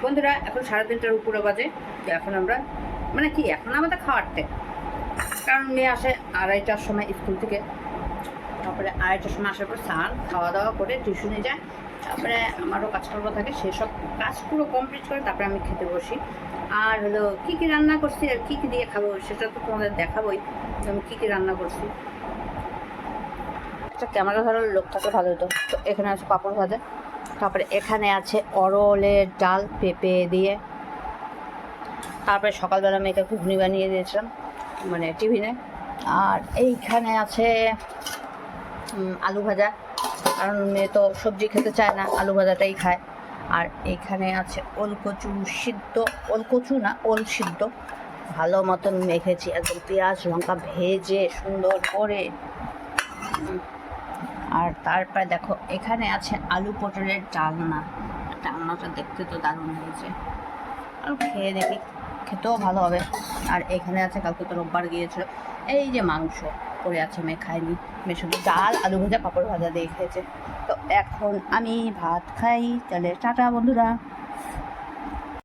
বন্ধুরা এখন 3:30টার উপরে বাজে। তো এখন আমরা এখন আমাদের খাওয়ারতে, কারণ মেয়ে আসে 2:30টার সময় স্কুল থেকে। তারপরে 2:30টার সময় আসার পর স্নান খাওয়া দাওয়া করে টিউশনে যায়। তারপরে আমারও কাজকর্ম থাকে, সেসব কাজ পুরো কমপ্লিট করে তারপরে আমি খেতে বসি। আর হলো কী কী রান্না করছি আর কী কী দিয়ে খাবো সেটা তো তোমাদের দেখাবোই, আমি কী কী রান্না করছি। একটা ক্যামেরা ধরার লোক থাকলে ভালো হতো। তো এখানে আছে পাঁপড় ভাজা, তারপরে এখানে আছে অরলের ডাল পেঁপে দিয়ে। তারপরে সকালবেলা মেয়েকে ঘুগনি বানিয়ে দিয়েছিলাম টিফিনে। আর এইখানে আছে আলু ভাজা, কারণ মেয়ে তো সবজি খেতে চায় না, আলু ভাজাটাই খায়। আর এইখানে আছে ওলকচু সিদ্ধ, ওলকচু না ওল সিদ্ধ, ভালো মতন মেখেছি একদম পেঁয়াজ লঙ্কা ভেজে সুন্দর করে। আর তারপরে দেখো এখানে আছে আলু পটলের ডালনা। ডালনাটা দেখতে তো দারুণ হয়েছে, আর খেয়ে দেখি, খেতেও ভালো হবে। আর এখানে আছে কালকে তো রোববার গিয়েছিল, এই যে মাংস পড়ে আছে, মেয়ে খায়নি, মেয়ে শুধু ডাল আলু ভাজা পাঁপড় ভাজা দিয়ে খেয়েছে। তো এখন আমি ভাত খাই, তাহলে টাটা বন্ধুরা।